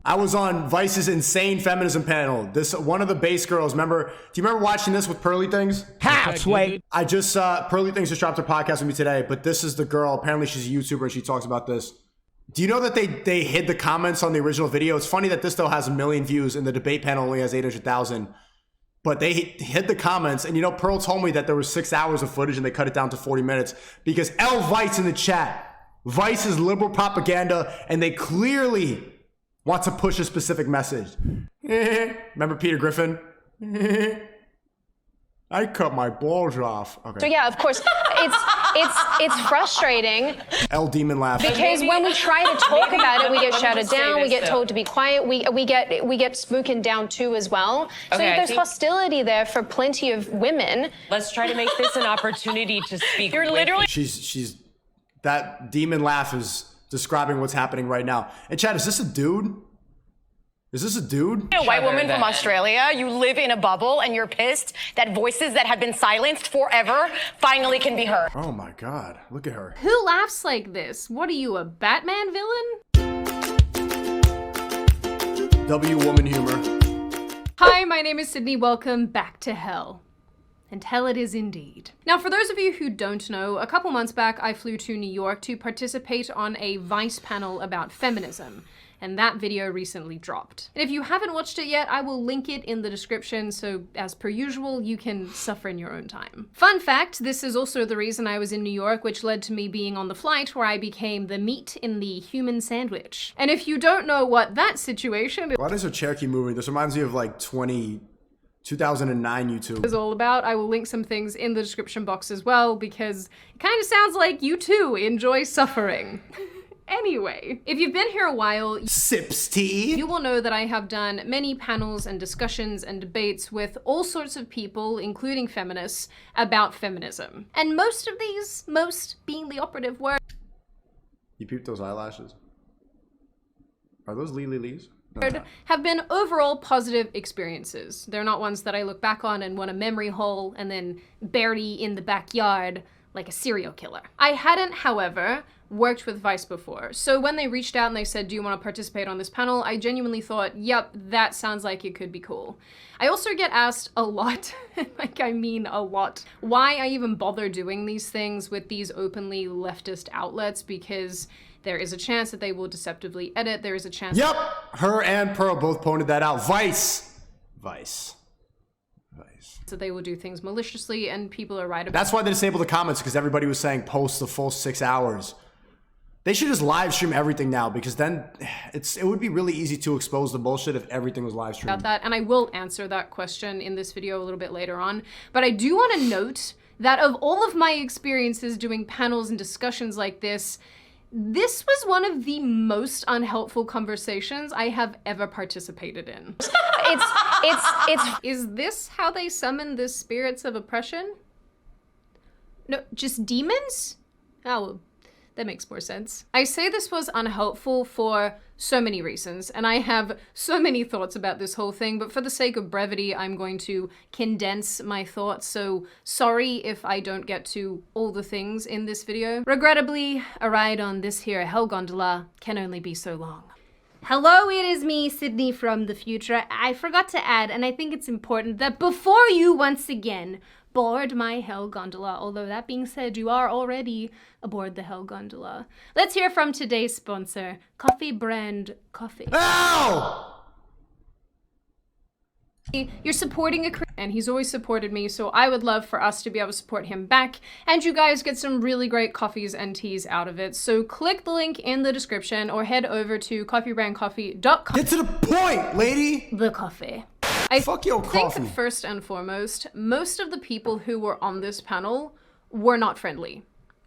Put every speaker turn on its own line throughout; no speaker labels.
I was on Vice's insane feminism panel. One of the base girls, do you remember watching this with Pearly Things?
Halfway.
I just Pearly Things just dropped her podcast with me today, but this is the girl. Apparently she's a YouTuber and she talks about this. Do you know that they hid the comments on the original video? It's funny that this still has 1 million views and the debate panel only has 800,000. But they hid the comments, and Pearl told me that there was 6 hours of footage and they cut it down to 40 minutes because L Vice in the chat. Vice is liberal propaganda and they clearly want to push a specific message. Remember Peter Griffin? I cut my balls off. Okay.
So yeah, of course, it's frustrating.
L Demon laugh.
Because when we try to talk about it, we get shouted down, we get told to be quiet, we get spoken down too as well. So there's hostility there for plenty of women.
Let's try to make this an opportunity to speak.
You're literally
She's that demon laugh is describing what's happening right now. And Chad, is this a dude? Is this a dude?
You're a white woman from Australia. You live in a bubble and you're pissed that voices that have been silenced forever finally can be heard.
Oh my God, look at her.
Who laughs like this? What are you, a Batman villain?
W woman humor.
Hi, my name is Sydney. Welcome back to hell. And hell it is indeed. Now, for those of you who don't know, a couple months back I flew to New York to participate on a Vice panel about feminism. And that video recently dropped. And if you haven't watched it yet, I will link it in the description, so as per usual, you can suffer in your own time. Fun fact, this is also the reason I was in New York, which led to me being on the flight where I became the meat in the human sandwich. And if you don't know what that situation
Why is her Cherokee movie? This reminds me of like 2009 YouTube.
is all about, I will link some things in the description box as well, because it kind of sounds like you too enjoy suffering. Anyway, if you've been here a while,
Sips tea.
You will know that I have done many panels and discussions and debates with all sorts of people, including feminists, about feminism. And most of these, most being the operative word,
You peeped those eyelashes? Are those Lees?
have been overall positive experiences. They're not ones that I look back on and want a memory hole and then bury in the backyard like a serial killer. I hadn't, however, worked with Vice before. So when they reached out and they said, do you want to participate on this panel? I genuinely thought, yep, that sounds like it could be cool. I also get asked a lot, like I mean a lot, why I even bother doing these things with these openly leftist outlets, because there is a chance that they will deceptively edit. There is a chance.
Yep, her and Pearl both pointed that out. Vice.
So they will do things maliciously, and people are right about
That's why they disabled the comments, because everybody was saying post the full 6 hours. They should just live stream everything now, because then it would be really easy to expose the bullshit if everything was live streamed.
about that, and I will answer that question in this video a little bit later on. But I do want to note that of all of my experiences doing panels and discussions like this was one of the most unhelpful conversations I have ever participated in. Is this how they summon the spirits of oppression? No, just demons? Oh, well, that makes more sense. I say this was unhelpful for so many reasons, and I have so many thoughts about this whole thing, but for the sake of brevity, I'm going to condense my thoughts, so sorry if I don't get to all the things in this video. Regrettably, a ride on this here hell gondola can only be so long. Hello, it is me, Sydney from the future. I forgot to add, and I think it's important, that before you once again board my hell gondola, although that being said, you are already aboard the hell gondola. Let's hear from today's sponsor, Coffee Brand Coffee.
Ow!
You're supporting and he's always supported me, so I would love for us to be able to support him back, and you guys get some really great coffees and teas out of it. So click the link in the description or head over to coffeebrandcoffee.com.
Get to the point, lady!
The coffee.
Fuck your coffee.
think first and foremost, most of the people who were on this panel were not friendly,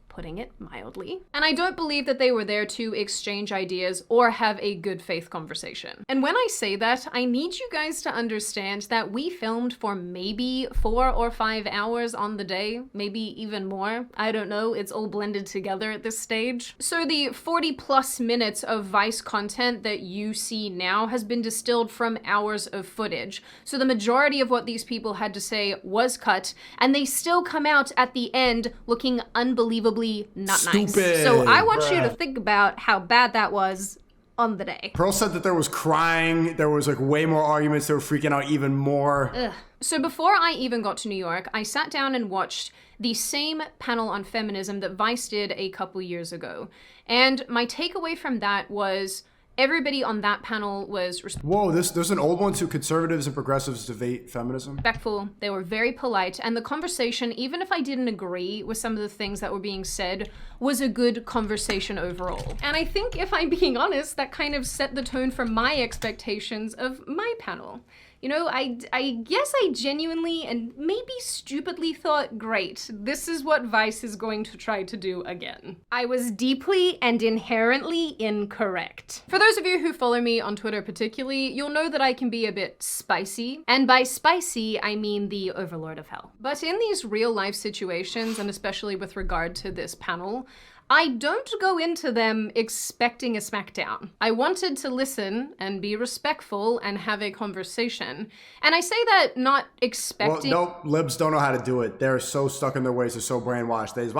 putting it mildly. And I don't believe that they were there to exchange ideas or have a good faith conversation. And when I say that, I need you guys to understand that we filmed for maybe 4 or 5 hours on the day, maybe even more. I don't know, it's all blended together at this stage. So the 40+ minutes of Vice content that you see now has been distilled from hours of footage. So the majority of what these people had to say was cut, and they still come out at the end looking unbelievably not nice.
Stupid.
So I want you to think about how bad that was on the day.
Pearl said that there was crying, there was like way more arguments, they were freaking out even more.
Ugh. So before I even got to New York, I sat down and watched the same panel on feminism that Vice did a couple years ago. And my takeaway from that was everybody on that panel was
Whoa, there's an old one too. Conservatives and progressives debate feminism.
respectful. They were very polite. And the conversation, even if I didn't agree with some of the things that were being said, was a good conversation overall. And I think, if I'm being honest, that kind of set the tone for my expectations of my panel. You know, I guess I genuinely and maybe stupidly thought, great, this is what Vice is going to try to do again. I was deeply and inherently incorrect. For those of you who follow me on Twitter particularly, you'll know that I can be a bit spicy. And by spicy, I mean the overlord of hell. But in these real life situations, and especially with regard to this panel, I don't go into them expecting a smackdown. I wanted to listen and be respectful and have a conversation. And I say that not expecting—
Well, nope, libs don't know how to do it. They're so stuck in their ways, they're so brainwashed. They just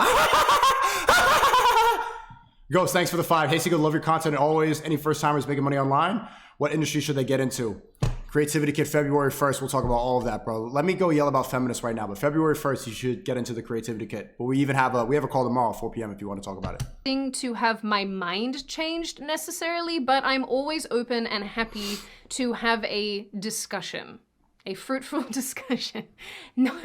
Ghost, thanks for the 5. Hey, Sneako, love your content always. Any first timers making money online? What industry should they get into? Creativity Kit February 1st. We'll talk about all of that, bro. Let me go yell about feminists right now, but February 1st, you should get into the Creativity Kit. But we have a call tomorrow, 4 p.m. if you want to talk about it.
To have my mind changed necessarily, but I'm always open and happy to have a discussion. A fruitful discussion. Not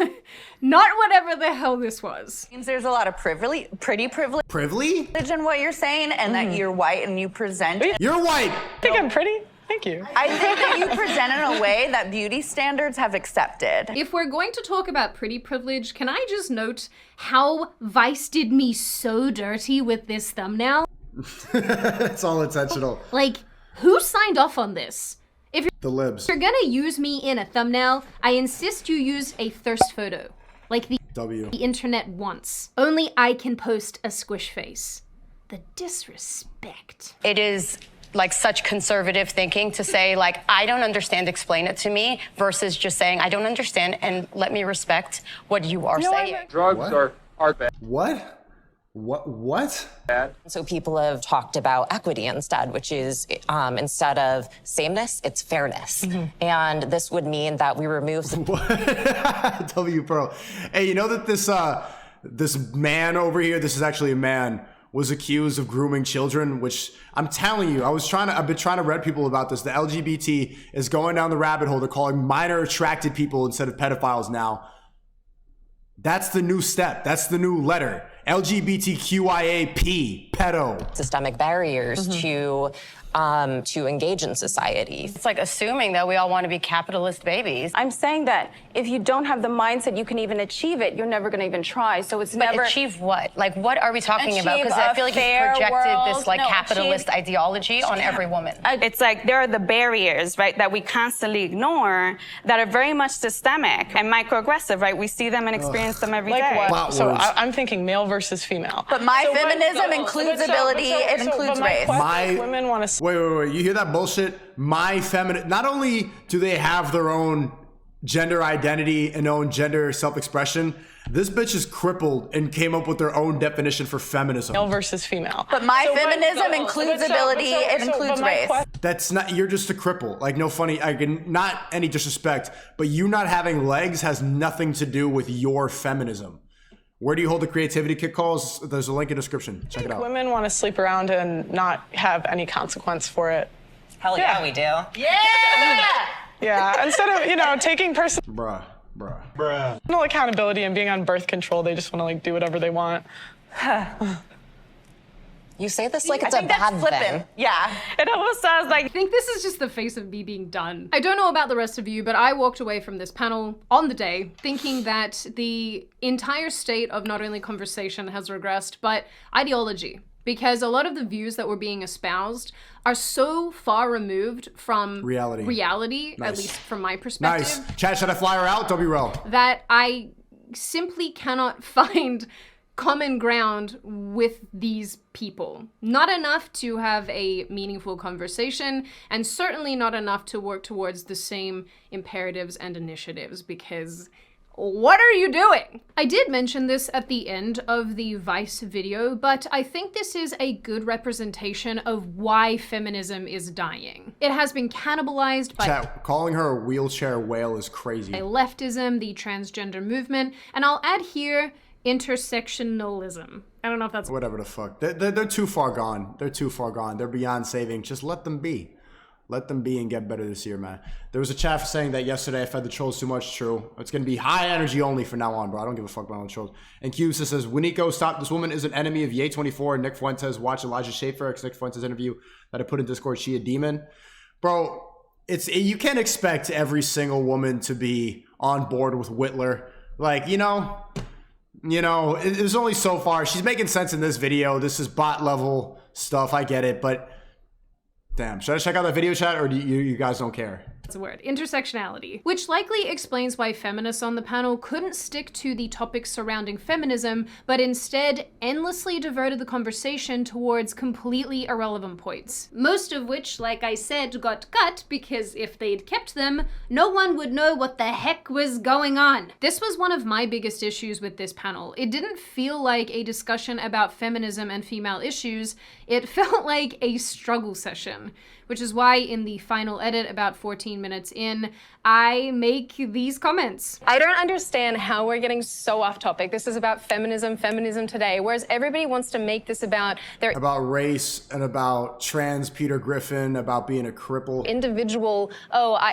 whatever the hell this was.
Means there's a lot of pretty privilege in what you're saying, and that you're white and you present.
You're white!
I think I'm pretty. Thank you.
I think that you present in a way that beauty standards have accepted.
If we're going to talk about pretty privilege, can I just note how Vice did me so dirty with this thumbnail?
It's all intentional.
Like, who signed off on this?
The libs.
If you're gonna use me in a thumbnail, I insist you use a thirst photo. Like the internet wants. Only I can post a squish face. The disrespect.
It is like such conservative thinking to say, like, I don't understand, explain it to me, versus just saying, I don't understand and let me respect what you are saying.
Drugs are bad.
What? What?
So people have talked about equity instead, which is instead of sameness, it's fairness. And this would mean that we remove some—
W Pearl. Hey, you know that this man over here, this is actually a man, was accused of grooming children, which I'm telling you, I've been trying to read people about this. The LGBT is going down the rabbit hole. They're calling minor attracted people instead of pedophiles now. That's the new step. That's the new letter. LGBTQIAP, pedo.
Systemic barriers to engage in society.
It's like assuming that we all want to be capitalist babies.
I'm saying that if you don't have the mindset you can even achieve it, you're never going to even try. So it's
But
never—
achieve what? Like, what are we talking about?
Achieve
Because I feel like
a
you've
fair
projected
world.
this like
No,
capitalist
achieve—
ideology on every woman.
It's like there are the barriers, right, that we constantly ignore that are very much systemic and microaggressive, right? We see them and experience them every day.
What? So I'm thinking male versus female.
But my feminism includes ability, it includes race.
Women want to—
Wait. You hear that bullshit? My feminine. Not only do they have their own gender identity and own gender self-expression, this bitch is crippled and came up with their own definition for feminism.
Male versus female.
But my feminism includes ability, it includes race.
That's not, you're just a cripple. Like, no funny, not any disrespect, but you not having legs has nothing to do with your feminism. Where do you hold the Creativity Kit calls? There's a link in the description. Check it out.
Women want to sleep around and not have any consequence for it.
Hell yeah, we do.
Yeah, instead of, taking personal
Bruh.
accountability and being on birth control, they just want to, do whatever they want.
You say this like it's a bad thing.
Yeah.
It almost sounds like—
I think this is just the face of me being done. I don't know about the rest of you, but I walked away from this panel on the day thinking that the entire state of not only conversation has regressed, but ideology. Because a lot of the views that were being espoused are so far removed from reality,
Nice.
at least from my perspective.
Nice. Chad, should I fly her out? WREL.
That I simply cannot find common ground with these people. Not enough to have a meaningful conversation, and certainly not enough to work towards the same imperatives and initiatives, because What are you doing? I did mention this at the end of the Vice video, but I think this is a good representation of why feminism is dying. It has been cannibalized by—
Chat, calling her a wheelchair whale is crazy.
By leftism, the transgender movement, and I'll add here intersectionalism. I don't know if that's—
Whatever the fuck. They're too far gone. They're too far gone. They're beyond saving. Just let them be. Let them be and get better this year, man. There was a chat saying that yesterday I fed the trolls too much. True. It's going to be high energy only from now on, bro. I don't give a fuck about all the trolls. And Qsa says, Sneako, stop. This woman is an enemy of Ye24 and Nick Fuentes. Watch Elijah Schaefer, Nick Fuentes interview that I put in Discord. She a demon. Bro, you can't expect every single woman to be on board with Whitler. Like, you know, it was only so far. She's making sense in this video. This is bot level stuff. I get it, but damn, should I check out that video, chat, or do you guys don't care?
That's a word. Intersectionality. Which likely explains why feminists on the panel couldn't stick to the topics surrounding feminism, but instead endlessly diverted the conversation towards completely irrelevant points. Most of which, like I said, got cut because if they'd kept them, no one would know what the heck was going on. This was one of my biggest issues with this panel. It didn't feel like a discussion about feminism and female issues. It felt like a struggle session, which is why in the final edit, about 14 minutes in, I make these comments.
I don't understand how we're getting so off topic. This is about feminism today, whereas everybody wants to make this about their—
About race and about trans Peter Griffin, about being a cripple.
Individual,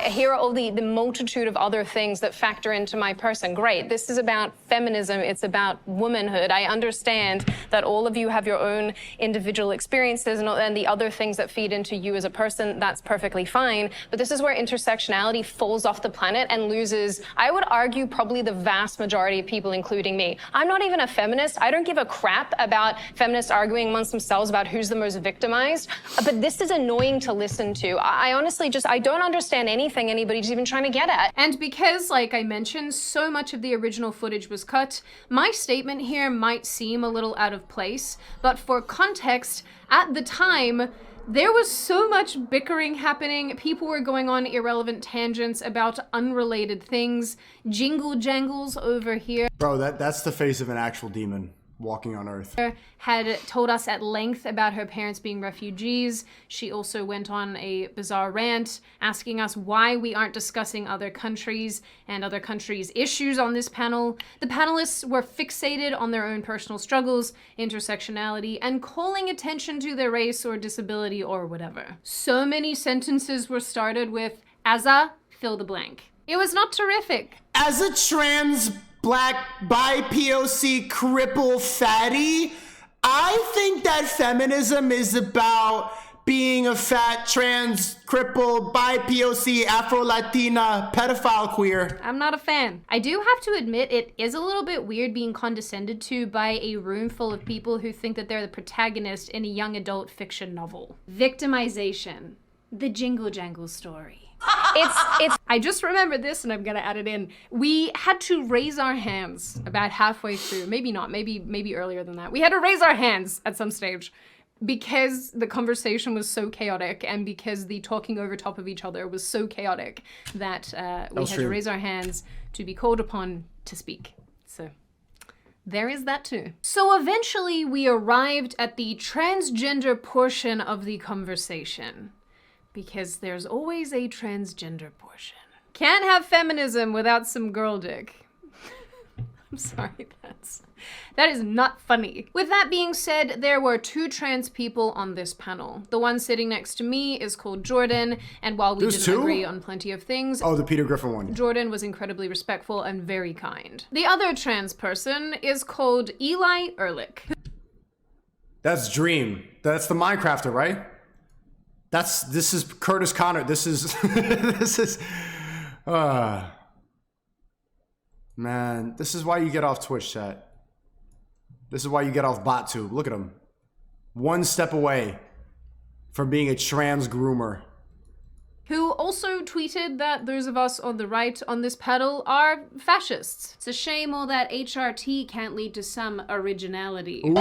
here are all the multitude of other things that factor into my person. Great, this is about feminism, it's about womanhood. I understand that all of you have your own individual experiences and the other things that feed into you as a person, that's perfectly fine. But this is where intersectionality falls off the planet and loses, I would argue, probably the vast majority of people, including me. I'm not even a feminist. I don't give a crap about feminists arguing amongst themselves about who's the most victimized. But this is annoying to listen to. I honestly I don't understand anything anybody's even trying to get at.
And because, like I mentioned, so much of the original footage was cut, my statement here might seem a little out of place, but for context, at the time, there was so much bickering happening. People were going on irrelevant tangents about unrelated things. Jingle jangles over here.
Bro, that's the face of an actual demon walking on Earth.
Had told us at length about her parents being refugees. She also went on a bizarre rant asking us why we aren't discussing other countries and other countries' issues on this panel. The panelists were fixated on their own personal struggles, intersectionality, and calling attention to their race or disability or whatever. So many sentences were started with, as a, fill the blank. It was not terrific.
As a trans Black bi-POC cripple fatty, I think that feminism is about being a fat trans cripple bi-POC Afro-Latina pedophile queer.
I'm not a fan. I do have to admit it is a little bit weird being condescended to by a room full of people who think that they're the protagonist in a young adult fiction novel. Victimization. The Jingle Jangle story. It's I just remembered this and I'm gonna add it in. We had to raise our hands about halfway through, maybe not, maybe earlier than that. We had to raise our hands at some stage because the conversation was so chaotic and because the talking over top of each other was so chaotic that we had to raise our hands to be called upon to speak. So there is that too. So eventually we arrived at the transgender portion of the conversation. Because there's always a transgender portion. Can't have feminism without some girl dick. I'm sorry, that is not funny. With that being said, there were two trans people on this panel. The one sitting next to me is called Jordan, and while we didn't agree on plenty of things—
Oh, the Peter Griffin one.
Jordan was incredibly respectful and very kind. The other trans person is called Eli Ehrlich.
That's Dream. That's the Minecrafter, right? This is Curtis Connor. This is man, this is why you get off Twitch, chat. This is why you get off BotTube. Look at him. One step away from being a trans groomer.
Who also tweeted that those of us on the right on this panel are fascists. It's a shame all that HRT can't lead to some originality.
Ooh.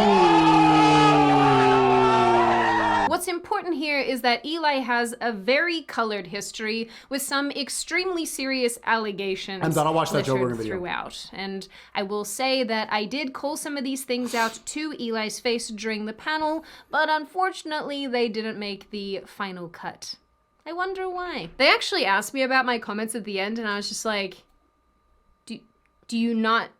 What's important here is that Eli has a very colored history with some extremely serious allegations.
I'm done. I'll watch that Joe Rogan video.
Throughout. And I will say that I did call some of these things out to Eli's face during the panel, but unfortunately they didn't make the final cut. I wonder why. They actually asked me about my comments at the end, and I was just like, do you not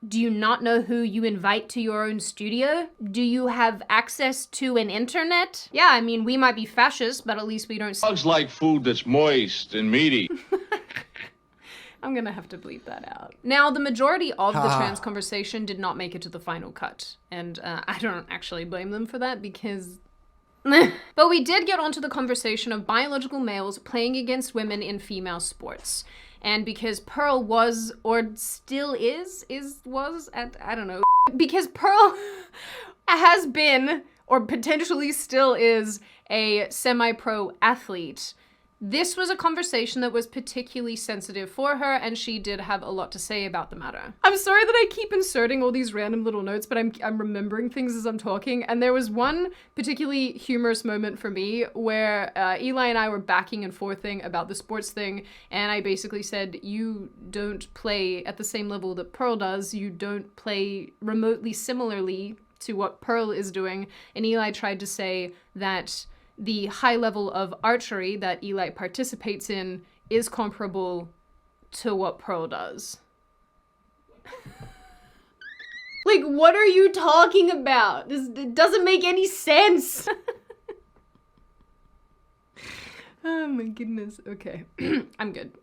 know who you invite to your own studio? Do you have access to an internet? Yeah, I mean, we might be fascist, but at least we don't...
Dogs like food that's moist and meaty.
I'm gonna have to bleep that out. Now, the majority of the trans conversation did not make it to the final cut, and I don't actually blame them for that because... But we did get onto the conversation of biological males playing against women in female sports. And because Pearl was, or still I don't know. Because Pearl has been, or potentially still is, a semi-pro athlete, this was a conversation that was particularly sensitive for her, and she did have a lot to say about the matter. I'm sorry that I keep inserting all these random little notes, but I'm remembering things as I'm talking, and there was one particularly humorous moment for me where Eli and I were backing and forthing about the sports thing, and I basically said, you don't play at the same level that Pearl does, you don't play remotely similarly to what Pearl is doing, and Eli tried to say that the high level of archery that Eli participates in is comparable to what Pearl does. Like, what are you talking about? It doesn't make any sense. Oh my goodness. Okay. I'm good.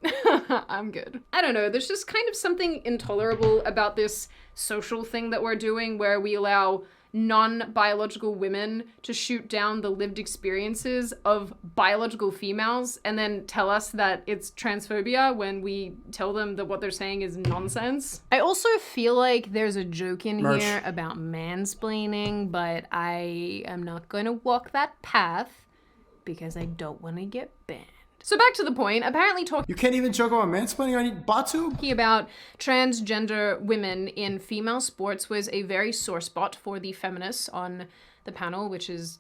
I'm good. I don't know. There's just kind of something intolerable about this social thing that we're doing where we allow non-biological women to shoot down the lived experiences of biological females and then tell us that it's transphobia when we tell them that what they're saying is nonsense. I also feel like there's a joke in here about mansplaining, but I am not going to walk that path because I don't want to get banned. So back to the point, apparently
You can't even joke about mansplaining on Batu?
Talking about transgender women in female sports was a very sore spot for the feminists on the panel, which is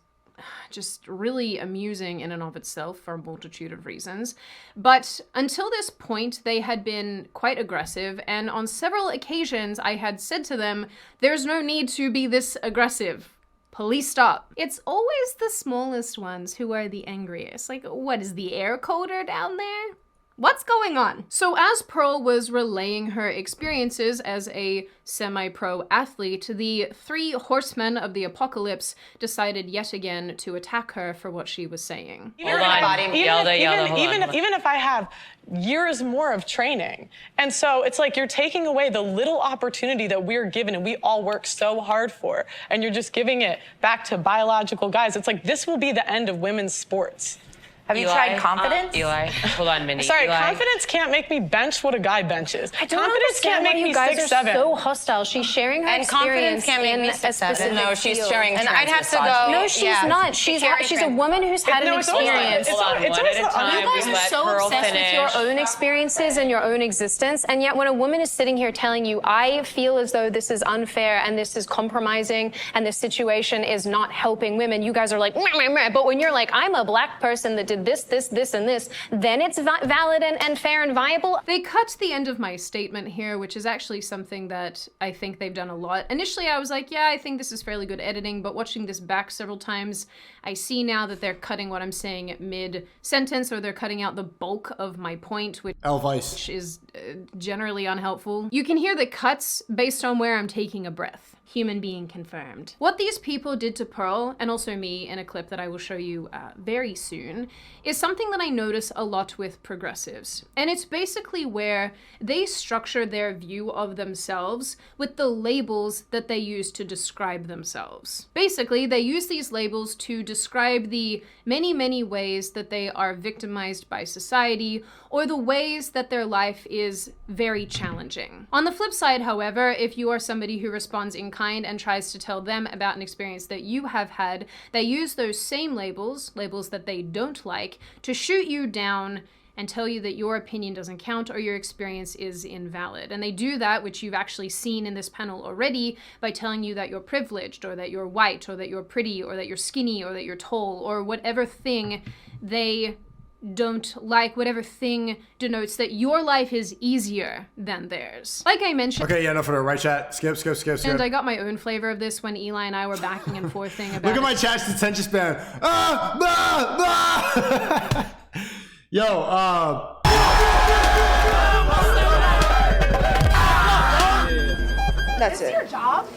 just really amusing in and of itself for a multitude of reasons. But until this point, they had been quite aggressive, and on several occasions I had said to them, there's no need to be this aggressive. Please stop. It's always the smallest ones who are the angriest. Like, what is the air colder down there? What's going on? So as Pearl was relaying her experiences as a semi-pro athlete, the three horsemen of the apocalypse decided yet again to attack her for what she was saying.
Even if I have years more of training. And so it's like you're taking away the little opportunity that we're given and we all work so hard for, and you're just giving it back to biological guys. It's like, this will be the end of women's sports.
Have you tried confidence?
Eli, hold on, Minnie.
Sorry,
Eli.
Confidence can't make me bench what a guy benches.
I don't
Confidence can't make me 6'7".
So hostile. She's sharing her experience.
Confidence can't make me 6'7".
No, she's sharing.
And I'd have to go.
No, she's not. She's a woman who's had an experience.
Hold on, one at a time.
You guys are so obsessed with your own experiences and your own existence, and yet when a woman is sitting here telling you, I feel as though this is unfair and this is compromising and this situation is not helping women, you guys are like, meh, meh, meh. But when you're like, I'm a black person that did this, and this, then it's valid and fair and viable.
They cut the end of my statement here, which is actually something that I think they've done a lot. Initially, I was like, yeah, I think this is fairly good editing, but watching this back several times, I see now that they're cutting what I'm saying mid-sentence, or they're cutting out the bulk of my point, which is generally unhelpful. You can hear the cuts based on where I'm taking a breath. Human being confirmed. What these people did to Pearl, and also me in a clip that I will show you very soon, is something that I notice a lot with progressives. And it's basically where they structure their view of themselves with the labels that they use to describe themselves. Basically, they use these labels to describe the many, many ways that they are victimized by society, or the ways that their life is very challenging. On the flip side, however, if you are somebody who responds in kind and tries to tell them about an experience that you have had, they use those same labels that they don't like, to shoot you down and tell you that your opinion doesn't count or your experience is invalid. And they do that, which you've actually seen in this panel already, by telling you that you're privileged, or that you're white, or that you're pretty, or that you're skinny, or that you're tall, or whatever thing they don't like, whatever thing denotes that your life is easier than theirs. Like I mentioned.
Okay, yeah, no, for the right chat. Skip.
And I got my own flavor of this when Eli and I were backing and forthing about
Look at my chat's attention span. Yo,
That's it.
Your job?